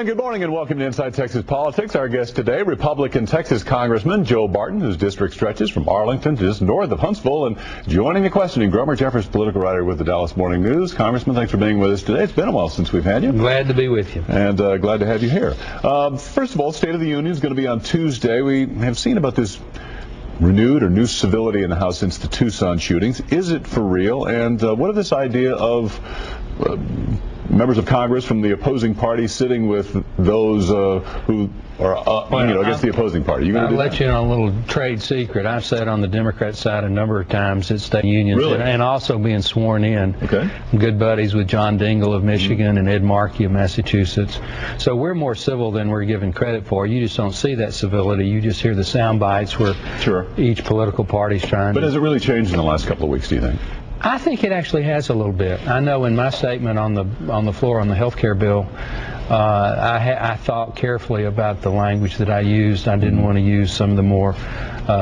And good morning and welcome to Inside Texas Politics. Our guest today, Republican Texas Congressman Joe Barton, whose district stretches from Arlington to just north of Huntsville. And joining the questioning, Gromer Jeffers, political writer with the Dallas Morning News. Congressman, thanks for being with us today. It's been a while since we've had you. Glad to be with you. And glad to have you here. First of all, State of the Union is going to be on Tuesday. We have seen about this renewed or new civility in the House since the Tucson shootings. Is it for real? And what of this idea of members of Congress from the opposing party sitting with those who are, against the opposing party? I'll let you in on a little trade secret. I've sat on the Democrat side a number of times at state unions, really? and also being sworn in. Okay. I'm good buddies with John Dingell of Michigan and Ed Markey of Massachusetts. So we're more civil than we're given credit for. You just don't see that civility. You just hear the sound bites where each political party's trying But has it really changed in the last couple of weeks, do you think? I think it actually has a little bit. I know in my statement on the floor on the health care bill, I thought carefully about the language that I used. I didn't want to use some of the more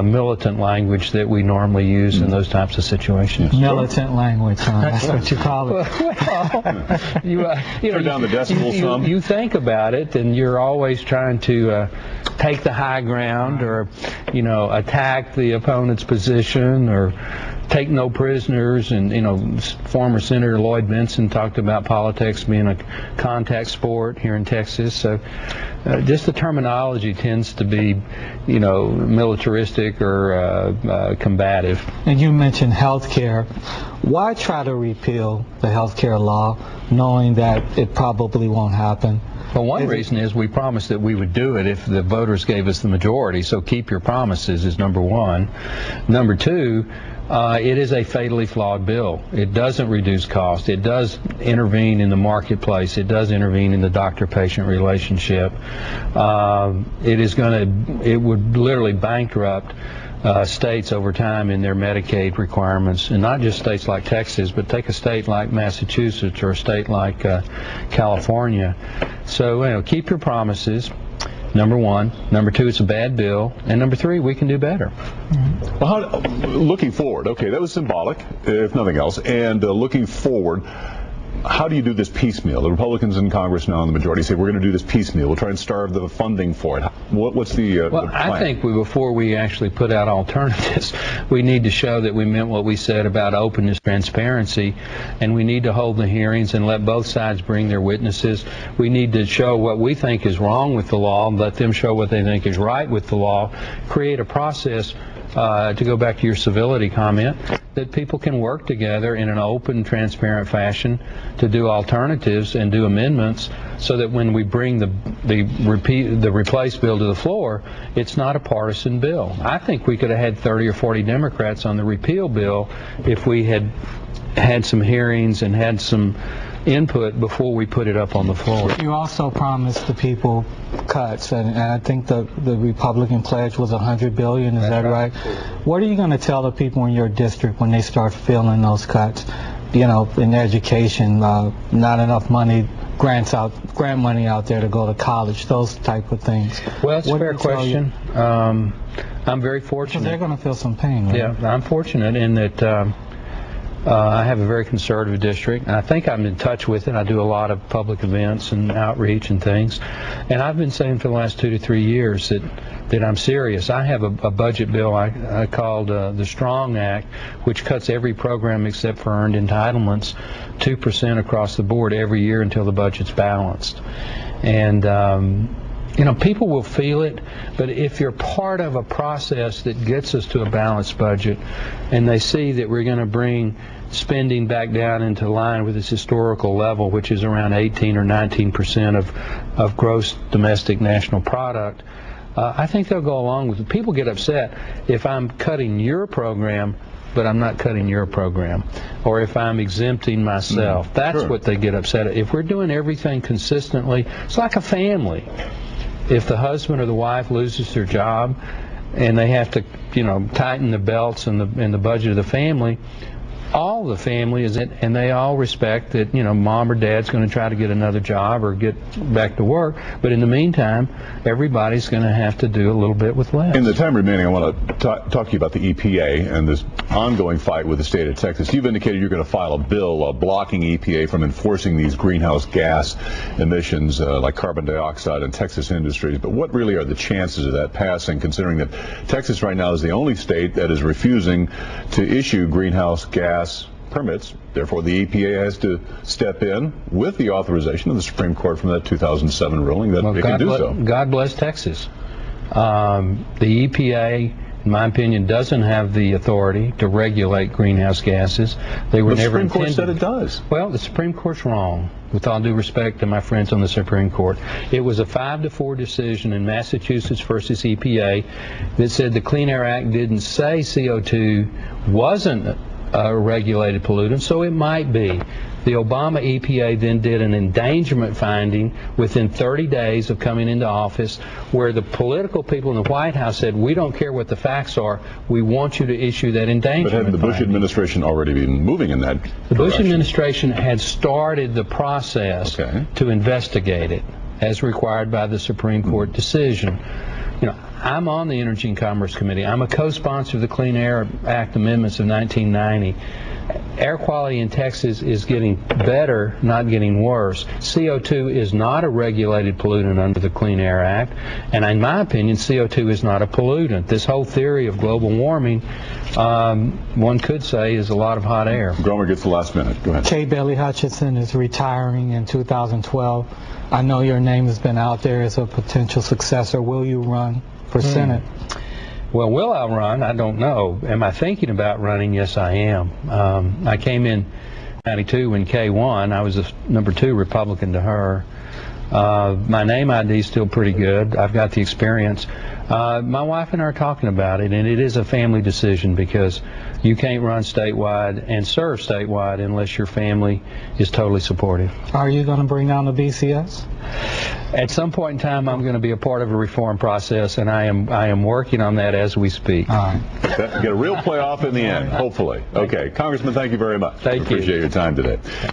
militant language that we normally use in those types of situations. Militant language, huh? That's what you call it. Well, you turn down the decibels some. You think about it, and you're always trying to take the high ground, or attack the opponent's position, or take no prisoners. And former Senator Lloyd Benson talked about politics being a contact sport here in Texas. So just the terminology tends to be militaristic or combative. And you mentioned health care. Why try to repeal the health care law knowing that it probably won't happen? Well, one reason is we promised that we would do it if the voters gave us the majority, so keep your promises is number one. Number two, it is a fatally flawed bill. It doesn't reduce cost. It does intervene in the marketplace. It does intervene in the doctor-patient relationship. It would literally bankrupt states over time in their Medicaid requirements, and not just states like Texas, but take a state like Massachusetts or a state like California. So keep your promises, number one. Number two, it's a bad bill, and number three, we can do better. Well, looking forward, okay, that was symbolic, if nothing else, and looking forward, how do you do this piecemeal? The Republicans in Congress now in the majority say we're going to do this piecemeal. We'll try and starve the funding for it. What's the plan? I think before we actually put out alternatives, we need to show that we meant what we said about openness, transparency, and we need to hold the hearings and let both sides bring their witnesses. We need to show what we think is wrong with the law, let them show what they think is right with the law, create a process, to go back to your civility comment, that people can work together in an open, transparent fashion to do alternatives and do amendments, so that when we bring the replace bill to the floor, it's not a partisan bill. I think we could have had 30 or 40 Democrats on the repeal bill if we had had some hearings and had some input before we put it up on the floor. You also promised the people cuts, and I think the Republican pledge was $100 billion. Is that right? What are you going to tell the people in your district when they start feeling those cuts? In education, not enough money, grant money out there to go to college, those type of things. Well, it's a fair question. I'm very fortunate. Because they're going to feel some pain, right? Yeah, I'm fortunate in that I have a very conservative district. I think I'm in touch with it. I do a lot of public events and outreach and things. And I've been saying for the last 2 to 3 years that I'm serious. I have a budget bill I called the Strong Act, which cuts every program except for earned entitlements 2% across the board every year until the budget's balanced. And people will feel it, but if you're part of a process that gets us to a balanced budget, and they see that we're going to bring spending back down into line with its historical level, which is around 18 or 19% of gross domestic national product, I think they'll go along with it. People get upset if I'm cutting your program, but I'm not cutting your program, or if I'm exempting myself. That's what they get upset at. If we're doing everything consistently, it's like a family. If the husband or the wife loses their job and they have to, tighten the belts and the budget of the family, all the family is it, and they all respect that, you know, mom or dad's going to try to get another job or get back to work, but in the meantime, everybody's going to have to do a little bit with less. In the time remaining, I want to talk to you about the EPA and this ongoing fight with the state of Texas. You've indicated you're going to file a bill blocking EPA from enforcing these greenhouse gas emissions like carbon dioxide in Texas industries, but what really are the chances of that passing, considering that Texas right now is the only state that is refusing to issue greenhouse gas permits? Therefore, the EPA has to step in with the authorization of the Supreme Court from that 2007 ruling that it can do so. God bless Texas. The EPA, in my opinion, doesn't have the authority to regulate greenhouse gases. They were never intended. The Supreme Court said it does. Well, the Supreme Court's wrong, with all due respect to my friends on the Supreme Court. It was a 5-4 decision in Massachusetts versus EPA that said the Clean Air Act didn't say CO2 wasn't a regulated pollutant, so it might be. The Obama EPA then did an endangerment finding within 30 days of coming into office, where the political people in the White House said, we don't care what the facts are, we want you to issue that endangerment But had the Bush finding. administration already been moving in that The Bush direction? administration had started the process to investigate it, as required by the Supreme Court decision. You know, I'm on the Energy and Commerce Committee. I'm a co-sponsor of the Clean Air Act amendments of 1990. Air quality in Texas is getting better, not getting worse. CO2 is not a regulated pollutant under the Clean Air Act, and in my opinion, CO2 is not a pollutant. This whole theory of global warming, one could say, is a lot of hot air. Gromer gets the last minute. Go ahead. K. Bailey Hutchinson is retiring in 2012. I know your name has been out there as a potential successor. Will you run for Senate? Well, will I run? I don't know. Am I thinking about running? Yes, I am. I came in 92 when Kay won. I was the number 2 Republican to her. My name ID is still pretty good. I've got the experience. My wife and I are talking about it, and it is a family decision, because you can't run statewide and serve statewide unless your family is totally supportive. Are you going to bring down the BCS? At some point in time, I'm going to be a part of a reform process, and I am working on that as we speak. All right. Get a real playoff in the end, hopefully. Okay, Congressman, thank you very much. Thank you. Appreciate your time today.